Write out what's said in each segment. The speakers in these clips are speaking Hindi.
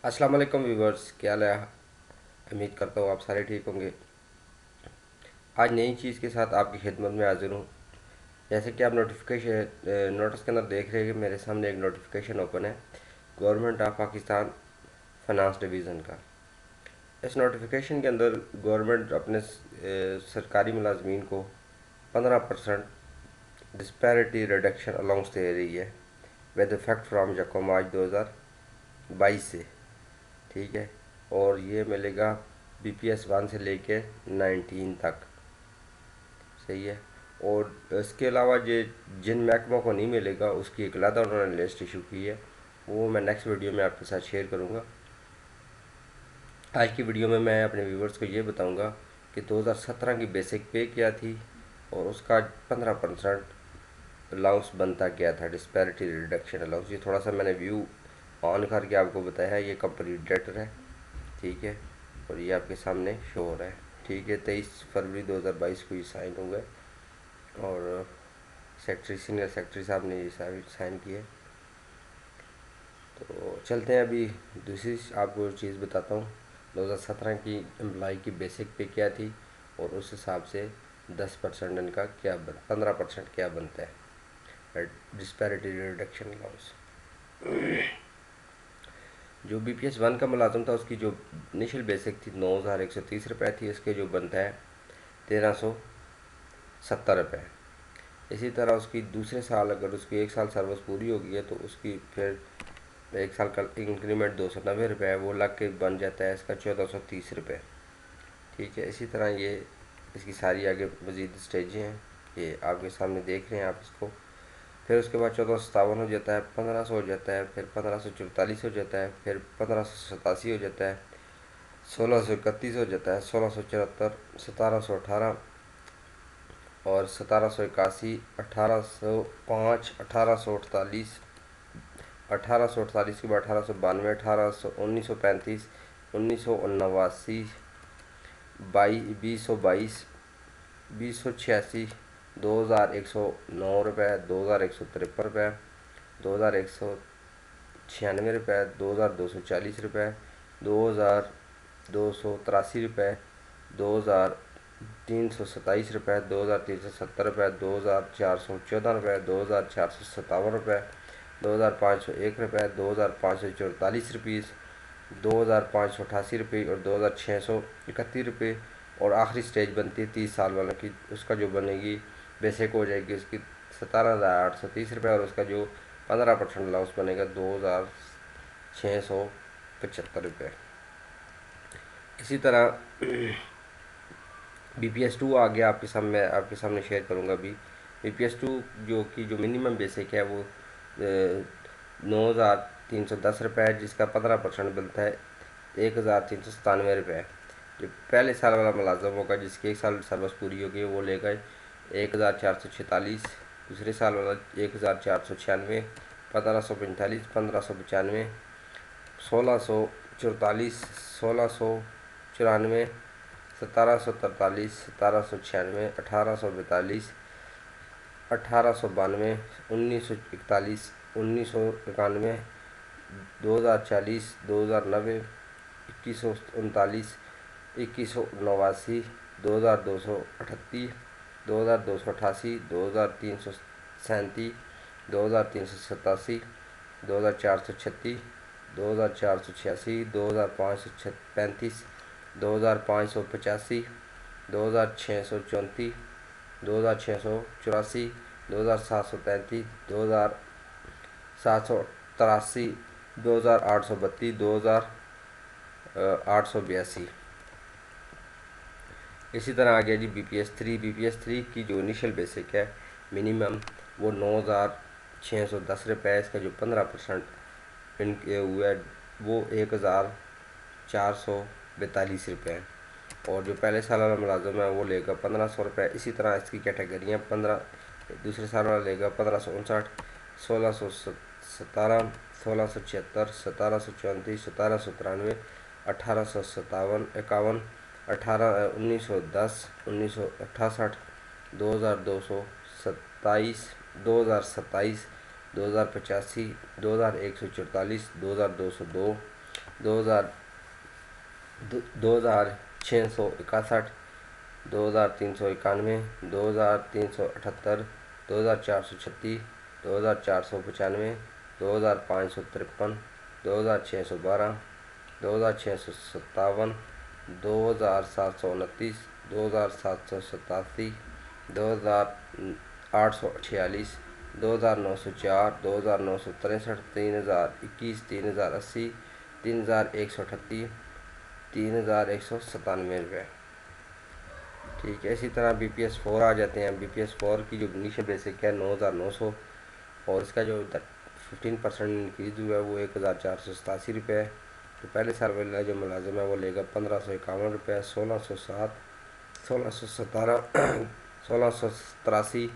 अस्सलाम वालेकुम व्यूवर्स, क्या हाल है। उम्मीद करता हूँ आप सारे ठीक होंगे। आज नई चीज़ के साथ आपकी खिदमत में हाजिर हूँ। जैसे कि आप नोटिफिकेशन नोटिस के अंदर देख रहे हैं कि मेरे सामने एक नोटिफिकेशन ओपन है government of Pakistan finance division का। इस नोटिफिकेशन के अंदर गवर्नमेंट अपने सरकारी मुलाजमीन को 15% डिस्पैरिटी रिडक्शन अलाउंस दे रही है विद इफेक्ट फ्राम यकम मार्च 2022 से। ठीक है। और ये मिलेगा BPS 1 से लेके 19 तक। सही है। और इसके अलावा ये जिन महकमों को नहीं मिलेगा उसकी एक अलग उन्होंने लिस्ट इशू की है, वो मैं नेक्स्ट वीडियो में आपके साथ शेयर करूँगा। आज की वीडियो में मैं अपने व्यूवर्स को ये बताऊँगा कि 2017 की बेसिक पे क्या थी और उसका 15% अलाउंस बनता क्या था, डिस्पैरिटी रिडक्शन अलाउंस। ये थोड़ा सा मैंने व्यू ऑन करके आपको बताया है। ये कंप्लीट डेटर है। ठीक है। और ये आपके सामने शो हो रहा है। ठीक है। 23 फरवरी 2022 को ये साइन हुआ है और सेक्रेटरी सीनियर सेक्रेटरी साहब ने ये साइन किए। तो चलते हैं अभी दूसरी आपको चीज़ बताता हूँ। 2017 की एम्प्लॉय की बेसिक पे क्या थी और उस हिसाब से 10% इनका क्या 15% क्या बनता है डिस्पैरिटी रिडक्शन अलाउंस। जो BPS 1 का मुलाजम था उसकी जो इनिशियल बेसिक थी 9,130 रुपये थी। इसके जो बनता है 1,370 रुपये। इसी तरह उसकी दूसरे साल अगर उसकी 1 साल सर्विस पूरी हो गई है तो उसकी फिर 1 साल का इंक्रीमेंट 290 रुपये है, वो लग के बन जाता है इसका 1,430 रुपये। ठीक है। इसी तरह ये इसकी सारी आगे मज़ीद स्टेजें हैं, ये आपके सामने देख रहे हैं आप इसको। फिर उसके बाद 1457 हो जाता है, 1500 हो जाता है, फिर 1544 हो जाता है, फिर 1587 हो जाता है, 1631 हो जाता है, 1674, 1718 और 1781, 1805, 1848, 1848 के बाद 1892, 1935, 1989, 2022, 20छियासी, 2,109 रुपये, 2,153 रुपये, 2,196 रुपये, 2,240 रुपये, 2,283 रुपये, 2,327 रुपये, 2,370 रुपये, 2,414 रुपये, 2,457 रुपये, 2,501 रुपये, 2,544 रुपीज़, 2,588 रुपये और 2,631 रुपये। और आखिरी स्टेज बनती है 30 साल वालों की, उसका जो बनेगी बेसिक हो जाएगी उसकी 17,830 रुपये और उसका जो 15% अलाउंस बनेगा 2,675 रुपये। इसी तरह BPS 2 आ गया आपके सामने शेयर करूँगा अभी। BPS 2 जो कि जो मिनिमम बेसिक है वो 9,310 रुपये है, जिसका 15% बनता है 1,397 रुपये। जो पहले साल वाला मुलाजम होगा जिसकी 1 साल सर्विस पूरी होगी वो लेगा 1,446, दूसरे साल वाला 1,496, 1,545, 1,595, 1,644, 1,694, 1,743, 1,796, 1,842, 1,892, 1,941, 1,991, 2,040, 2,090, 2,139, 2,189, 2,238, 2,288, 2,337, 2,387, 2,436, 2,486, 2,535, 2,585, 2,634, 2,684, 2,733, 2,783, 2,832, 2,882। इसी तरह आ गया जी BPS 3 की जो इनिशियल बेसिक है मिनिमम वो 9,610 रुपये है। इसका जो 15% इनके हुआ है वो 1,442 रुपये है। और जो पहले साल वाला मुलाजम है वो लेगा 1,500 रुपये। इसी तरह इसकी कैटेगरियाँ 15, दूसरे साल वाला लेगा 1,559, 1,617, 1,676, 1,734, 1,793, 1,857, 51, 1910, 1968, 2,227, 2,027, 2,085, 2,144, 2,202, 2000 2661, 2391, 2378, 2436, 2495, 2553, 2612, 2657, 2729, 2787, 2846, 2904, 2963, 3021, 3080, 3138, 3197 रुपये। ठीक है, इसी तरह BPS4 आ जाते हैं। BPS4 की जो इनिशियल बेसिक है 9900, और इसका जो 15% इंक्रीज हुआ है वो 1487 रुपये है। तो पहले साल वाला जो मुलाजिम है वो लेगा 1551 रुपये, 1607, 1617, 1683,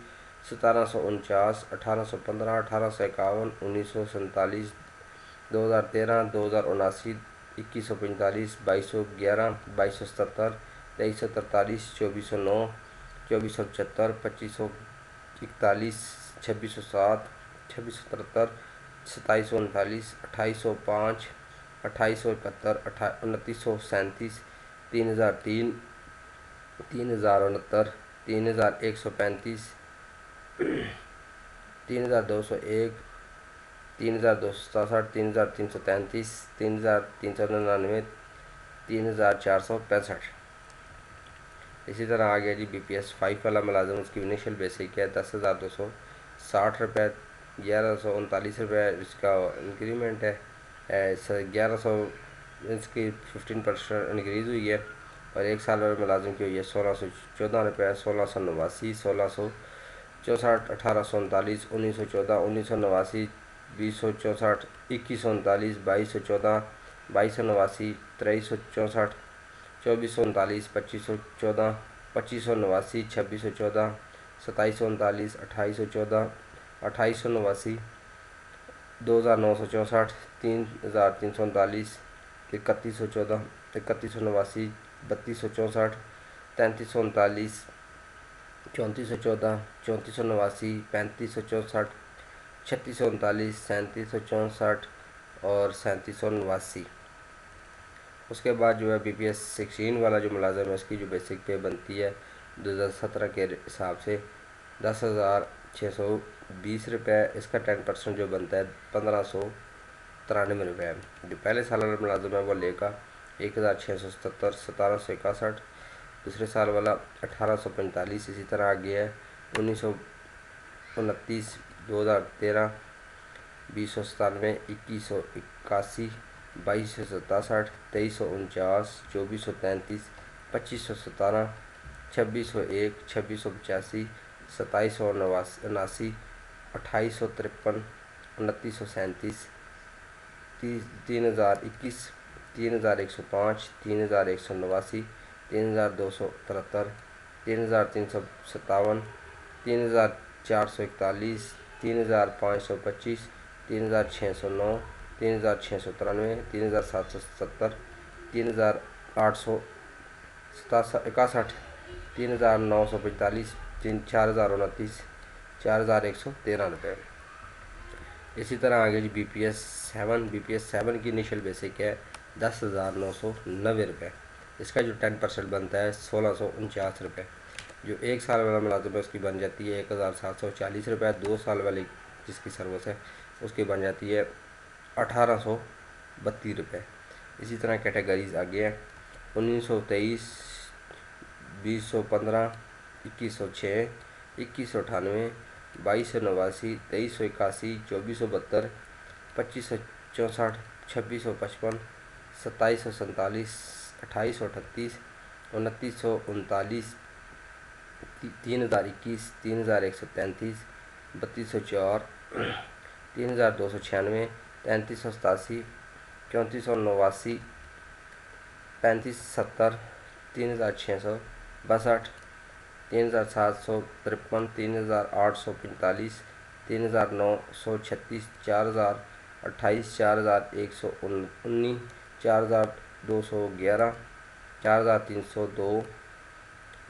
1749, 1815, 1851, 1947, 2013, 2079, 2145, 2211, 2277, 2343, 2409, 2475, 2541, 2607, 2673, 2739, 2805, 2871, 2937, 3003, 3069, 3135, 3201, 3267, 3333, 3399, 3465। इसी तरह आ गया जी BPS5 वाला मुलाजिम, उसकी इनिशियल बेसिक है 10,260 रुपये, 1139 रुपये इसका इंक्रीमेंट है, 1100 इसकी 15% इंक्रीज़ हुई है। और एक साल वाले मुलाजिम की हुई है 1614 रुपये, 1689, 1664, 1839, 1914, 1989, 2064, 2139, 2214, 2289, 2364, 2439, 2514, 2589, 2614, 2739, 2814, 2889, 2964, 3339, 3114, 3189, 3264, 3339, 3414, 3489, 3564, 3639, 3764 और 3789। उसके बाद जो है BPS16 वाला जो मुलाजिम है उसकी जो बेसिक पे बनती है 2017 के हिसाब से 10,620 रुपये। इसका 10% जो बनता है 1593 रुपये। जो पहले साल वाला मुलाजिम है वो लेगा 1677, 1761। दूसरे साल वाला 1845। इसी तरह आगे है 1929, 2013, 2097, 2181, 2267, 2349, 2433, 2517, 2601, 2685, 2779, 2853, 2937, 3021, 3105, 3189, 3273, 3357, 3441, 3525, 3609, 3693, 3770, 3861, 3945, 4029, 4113 रुपये। इसी तरह आगे जी BPS7 की इनिशियल बेसिक है 10,990 रुपये। इसका जो 10% बनता है 1649 रुपये। जो एक साल वाला मुलाजिम है उसकी बन जाती है 1740 रुपये। 2 साल वाली जिसकी सर्विस है उसकी बन जाती है 1832 रुपये। इसी तरह कैटेगरीज आगे हैं 1923, 2015, 2106, 2198, 2289, 2381, 2472, 2564, 2655, 2747, 2838, 2939, 3021, 3133, 3204, 3296, 3387, 3489, 3570, 3662, 3753, 3845, 3936, 4028, 4119, 4211, 4302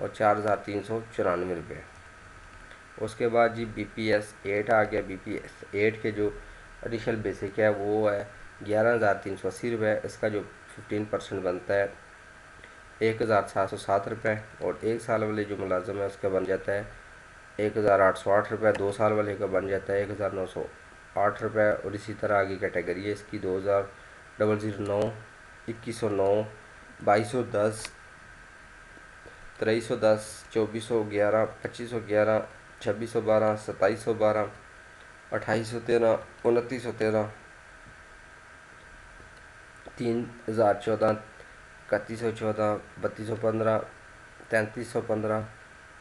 और 4394 रुपये। उसके बाद जी BPS8 आ गया। BPS8 के जो एडिशनल बेसिक है वो है 11,380 रुपये। इसका जो 15% बनता है 1,707 रुपये। और 1 साल वाले जो मुलाजम है उसका बन जाता है 1,808 रुपये। 2 साल वाले का बन जाता है 1,908 रुपये। और इसी तरह आगे कैटेगरी है इसकी 2,009, 2,109, 2,210, 2,310, 2,411, 2,511, 2,612, 2,712, 2,813, 2,913, 3,014, 3,114, 3,215, 3,315,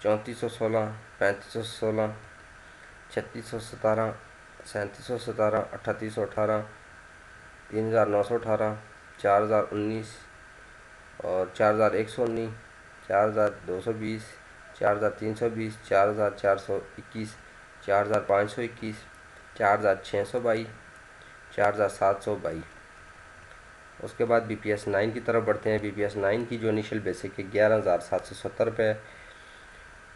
3,416, 3,516, 3,617, 3,717, 3,818, 3,918, 4,019 और 4,119, 4,220, 4,320, 4,421, 4,521, 4,622, 4,722। उसके बाद BPS 9 की तरफ बढ़ते हैं। BPS 9 की जो इनिशियल बेसिक है 11,770 रुपये।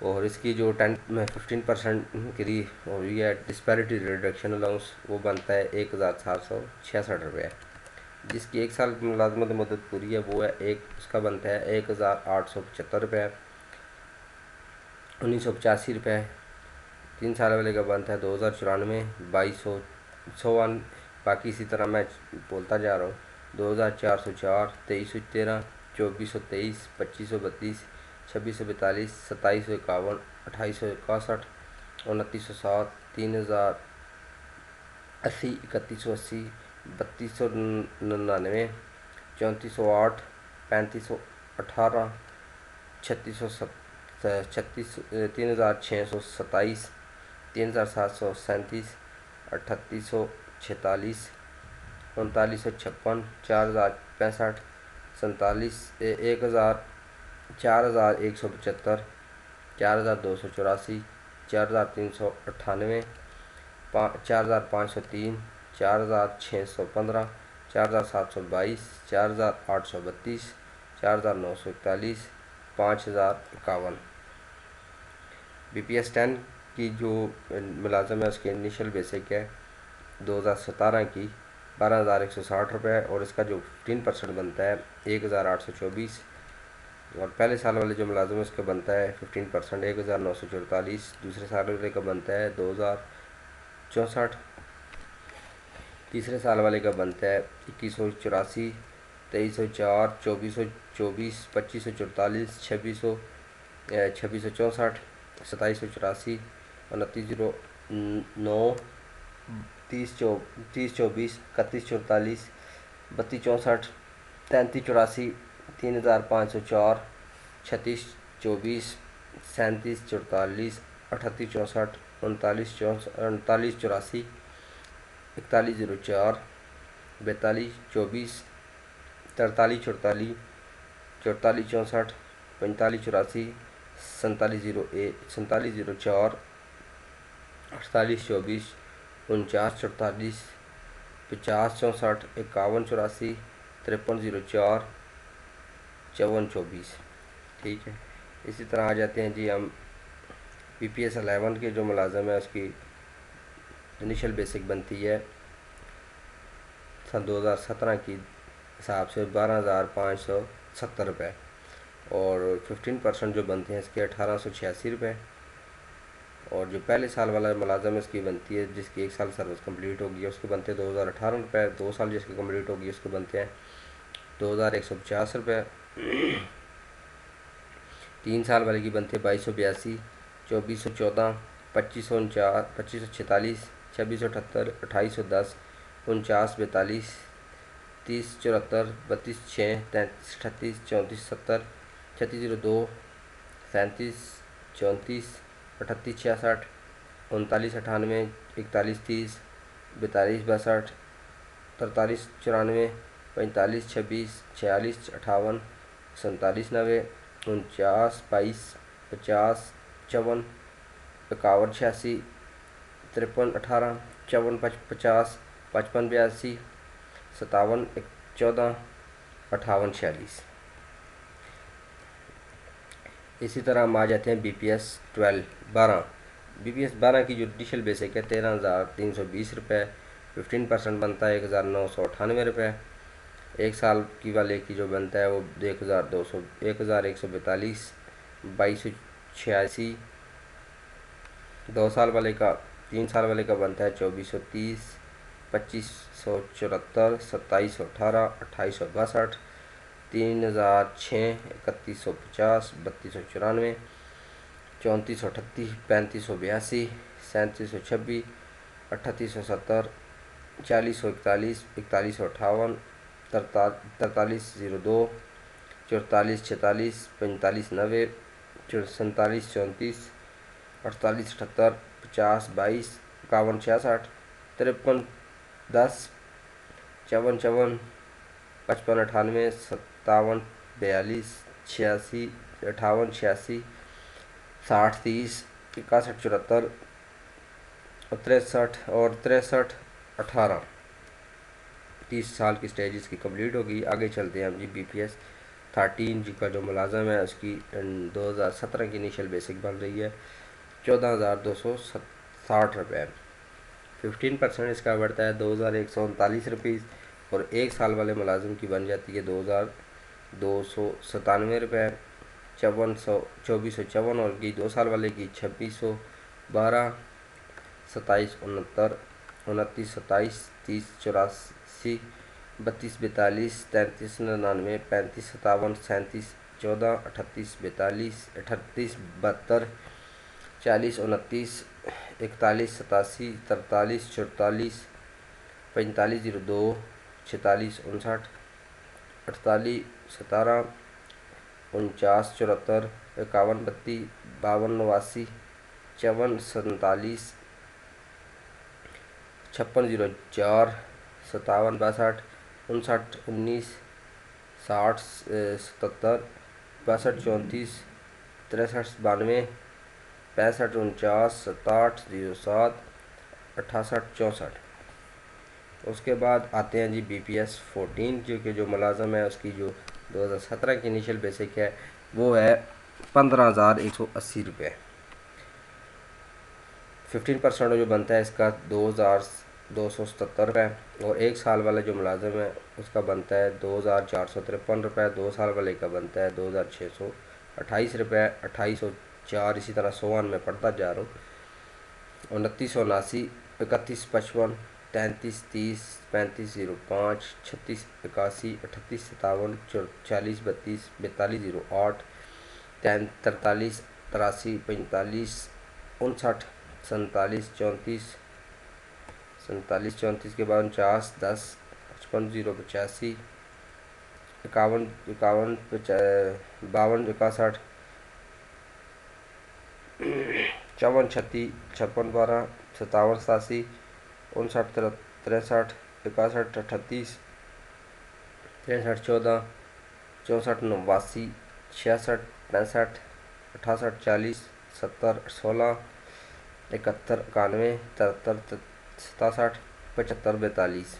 और इसकी जो 15% की हो रही है डिस्पैरिटी रिडक्शन अलाउंस वो बनता है 1,466 रुपये। जिसकी 1 साल की मुलाजमत मदद पूरी है वो है उसका बनता है 1,875 रुपये, 1,985 रुपये। 3 साल वाले का बनता है 2,094, 2,254। बाकी इसी तरह मैं बोलता जा रहा हूँ 2,404, 2,313, 2,423, 2,532, 2,642, 2,751, 2,861, 2,907, 3,080, 3,180, 3,299, 3,408, 3,518, 3,627, 3,627, 3,737, 3,846, 3,956, 4,065, 1,000, 4,175, 4,284, 4,398, 4,503, 4,615, 4,722, 4,832, 4,941, 5,051। BPS 10 की जो मुलाजम है उसकी इनिशियल बेसिक है 2017 की 12,160 रुपये। और इसका जो 15% बनता है 1,824। और पहले साल वाले जो मुलाजम है उसका बनता है 15% 1,944। दूसरे साल वाले का बनता है 2,064। तीसरे साल वाले का बनता है 2,184, 2,304, 2,424, 2,544, 2,664, 2,784, 2,909, 3024, 3144, 3264, 3384, 3,504, 3624, 3744, 3864, 3984, 4104, 4224, 4344, 4464, 4584, 4704, 4824, 4944, 5064, 5184, 5304, 5424। ठीक है। इसी तरह आ जाते हैं जी हम BPS 11 के जो मुलाजम है उसकी इनिशियल बेसिक बनती है सन 2017 की हिसाब से 12,570 रुपये। और 15% जो बनते हैं इसके 1,886 रुपये। और जो पहले साल वाला मुलाजम है उसकी बनती है जिसकी 1 साल सर्विस कंप्लीट होगी उसके बनते हैं 2,018 रुपये। 2 साल जिसकी कंप्लीट होगी उसके बनते हैं 2,150 रुपये। 3 साल वाले की बनती है 2,282, 2,414, 2,549, 2,546, 2,678, 2,810, 4942, 3074, 3206, 3338, 3470, 3602, 37, 34, 3866, 3998, 4130, 4262, 4394, 4526, 4658, 4790, 4922, 50, 54, 5186, 5318, 5450, 5582, 5714, 5846। इसी तरह हम आ जाते हैं BPS 12। BPS 12 की जो जुडिशल बेसिक है 13,320 रुपये। 15% बनता है 1,998 रुपये। एक साल की वाले की जो बनता है वो 1,142 2286। 2 साल वाले का 3 साल वाले का बनता है 2430 2574 2718 2862 3006 3150 3294 3438 3582 3726 3870 4041 4158 4302 4446 4590 4734 4878 50 22 51 66 53 10 54 54 55 98 57 42 86 58 86 60 30 61 74 63 और 63 18 30 साल की स्टेज इसकी कंप्लीट होगी। आगे चलते हैं हम जी। BPS 13 जी का जो मुलाजम है उसकी 2017 की इनिशियल बेसिक बन रही है 14,260 रुपये। 15% इसका बढ़ता है 2,139 रुपीज़ और एक साल वाले मुलाजिम की बन जाती है 2,297 रुपये 2454 और की 2 साल वाले की 2612 27 69 29 27 30 84 32 42 33 99 35 57 37 14 38 42 38 72 40 29 41 87 43 44 45 02 46 59 48 17 49 74 51 32 52 89 54 47 56 04 57 62 59 19 60 77 62 34 63 92 65 49 67 07 68 64। उसके बाद आते हैं जी BPS 14 जो कि जो मुलाजम है उसकी जो 2017 की इनिशियल बेसिक है वो है 15,180 रुपये। 15% जो बनता है इसका 2,277 रुपये और एक साल वाला जो मुलाजम है उसका बनता है 2,453 रुपये। 2 साल वाले का बनता है 2,628 रुपये। 2804 इसी तरह 100 में पढ़ता जा रहा हूँ। 2979 3155 33 30 35 05 36 81 38 57 40 32 42 08 43 83 45 59 47 34 47 34 के बाद 49 10 55 085 51 51 52 61 54 36 56 12 57 87 59 63 61 38 63 14 64 89 66 65 68 40 70 16 71 91 73 67 75 42।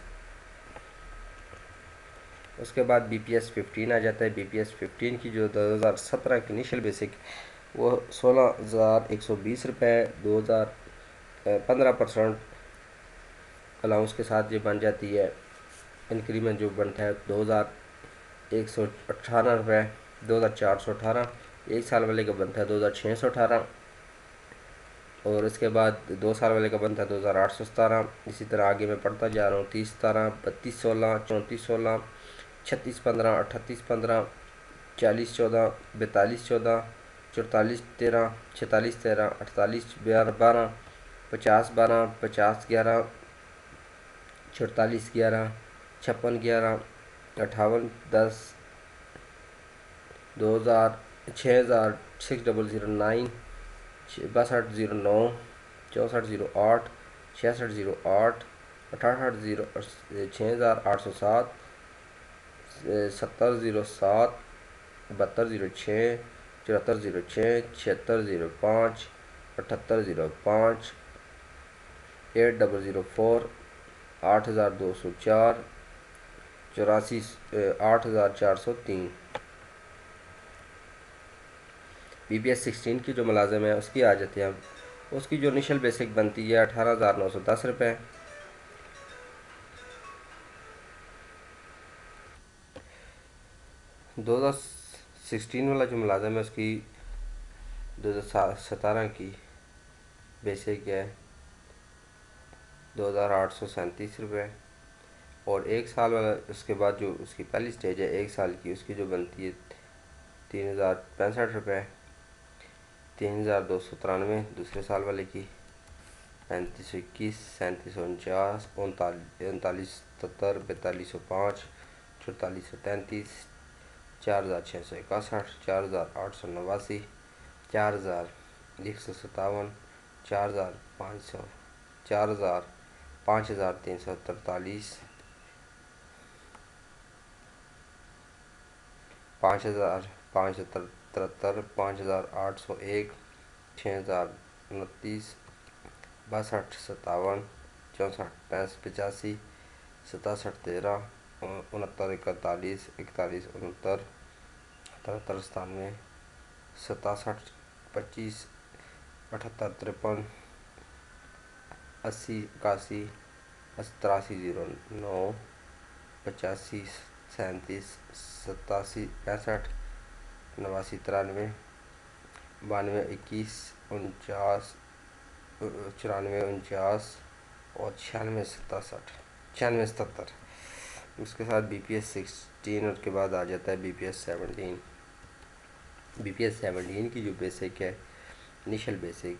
उसके बाद BPS 15 आ जाता है। BPS 15 की जो 2017 की इनिशियल बेसिक वो 16,120 रुपये 15% अलाउंस के साथ ये बन जाती है। इंक्रीमेंट जो बनता है 2,118 रुपये 2,418। एक साल वाले का बनता है 2,618 और इसके बाद 2 साल वाले का बनता है 2,817। इसी तरह आगे मैं पढ़ता जा रहा हूँ। 30 17 32 16 34 16 36 15 38 15 40 14 42 14 44 13 46 13 48 12 50 12 50 11 48 11 56 11 58 10 2000 6000 6009 62 09 64 08 66 08 68 0 6807 70 07 72 06 74 06 76 05 78 05 8004 8204 84 8403। BPS 16 की जो मुलाजिम है उसकी आ जाते हैं हम। उसकी जो इनिशियल बेसिक बनती है 18,910 रुपये 2016 वाला जो मुलाज़म है उसकी 2017 की बेसिक है 2837 रुपये। और एक साल वाला उसके बाद जो उसकी पहली स्टेज है एक साल की, उसकी जो बनती है 3065 रुपये। 3293 दूसरे साल वाले की। 3521, 3749, 3970, 4205, 4433, 4661, 4889, 4157, 4500, 5343, 5573, 5801, 6029, 62, 57, 64, 85, 67, 13, 69, 41, 41, 69, 73, 97, 67, 25, 78, 53, 80, 81, 83, 09, 85, 37, 87, 65, 89, 93, 92, 21, 49, 94, 49 और 96, उसके साथ BPS 16 और उसके बाद आ जाता है BPS 17। BPS 17 की जो बेसिक है इनिशियल बेसिक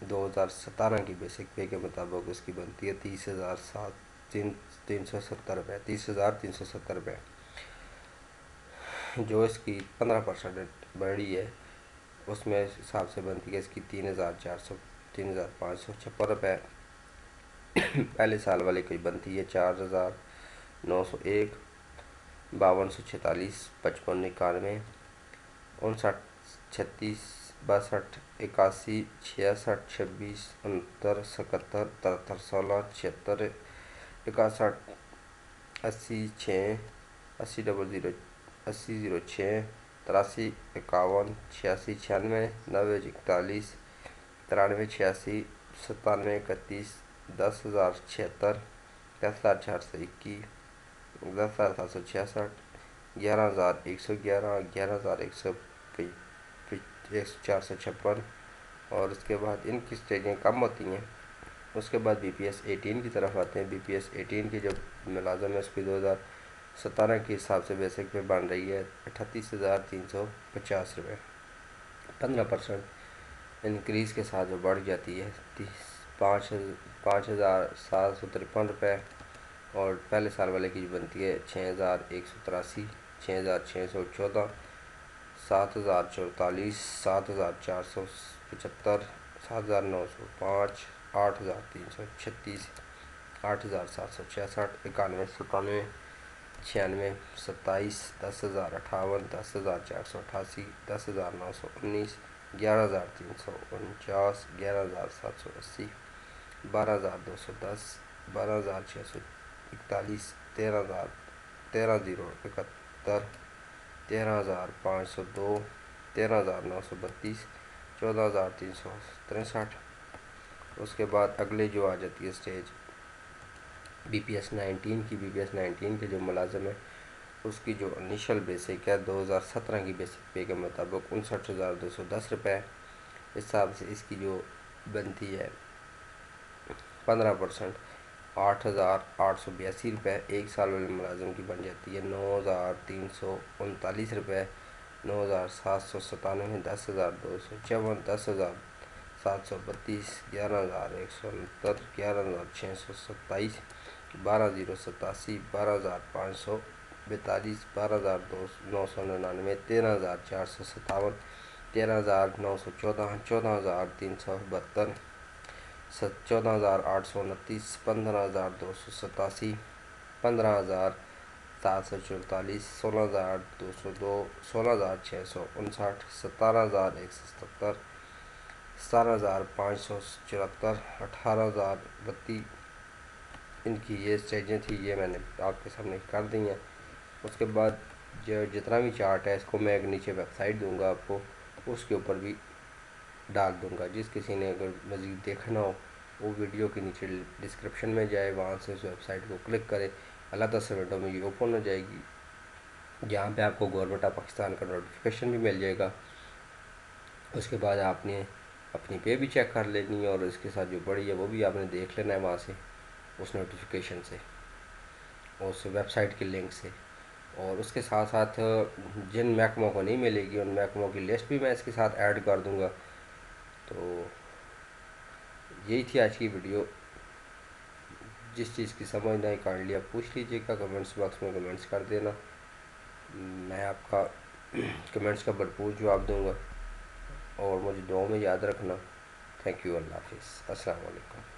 2017 की बेसिक पे के मुताबिक उसकी बनती है 30,370 रुपये। 30,370 रुपये जो इसकी 15% बढ़ी है उसमें हिसाब से बनती है इसकी 3,556 रुपये। पहले साल वाले की बनती है 4,901, 5246, 55, 91, 59, 36, 62, 81, 66, 26, 69, 77, 73, 16, 76, 61, 80, 6, 80, 00, 80, 06, 83, 51, 86, 96, 90, 41, 93, 86, 97, 31, 10,076, 10,421, 10,766, 11,111, 11,456 और उसके बाद इनकी स्टेजें कम होती हैं। उसके बाद BPS 18 की तरफ आते हैं। BPS 18 की जो मुलाज़म है उसकी 2017 के हिसाब से बेसिक पे बन रही है 38,350 रुपये। 15% इंक्रीज़ के साथ जो बढ़ जाती है 5,753 रुपये। और पहले साल वाले की बनती है 6,183, 6,614, 7,044, 7,475, 7,905, 8,336, 8,766, 91, 97, 96, 27, 10,058, 10,488, 10,919, 11,349, 11,780, 12,210, 12,641, 13,071, 13,502, 13,932, 14,363। उसके बाद अगले जो आ जाती है स्टेज BPS 19 की। BPS 19 के जो मुलाज़म है उसकी जो इनिशियल बेसिक है 2017 की बेसिक पे के मुताबिक 59,210 रुपये। इस हिसाब से इसकी जो बनती है 15% 8,882 रुपये। एक साल वाले मुलाज़म की बन जाती है 9,339 रुपये। 9,797, 10,254, 10,732, 11,169, 11,627, 12,087, 12,542, 12,999, 13,457, 13,914, 14,372, 14,829, 15,287, 15,744, 16,202, 16,659, 17,177, 17,574, 18,032। इनकी ये स्टेजें थी, ये मैंने आपके सामने कर दी हैं। उसके बाद जो जितना भी चार्ट है इसको मैं एक नीचे वेबसाइट दूंगा आपको, उसके ऊपर भी डाल दूंगा। जिस किसी ने अगर मज़ीद देखना हो वो वीडियो के नीचे डिस्क्रिप्शन में जाए, वहाँ से उस वेबसाइट को क्लिक करें, अलग से विंडो में ये ओपन हो जाएगी। जहाँ पे आपको गवर्नमेंट ऑफ पाकिस्तान का नोटिफिकेशन भी मिल जाएगा। उसके बाद आपने अपनी पे भी चेक कर लेनी है और इसके साथ जो बड़ी है वो भी आपने देख लेना है वहाँ से, उस नोटिफिकेशन से, उस वेबसाइट के लिंक से। और उसके साथ साथ जिन महकमों को नहीं मिलेगी उन महकमों की लिस्ट भी मैं इसके साथ ऐड कर दूंगा। तो यही थी आज की वीडियो। जिस चीज़ की समझ नहीं काइंडली आप पूछ लीजिएगा, कमेंट्स बॉक्स में कमेंट्स कर देना, मैं आपका कमेंट्स का भरपूर जवाब दूंगा। और मुझे दुआ में याद रखना। Thank you. अल्लाह हाफिज़। अस्सलाम वालेकुम।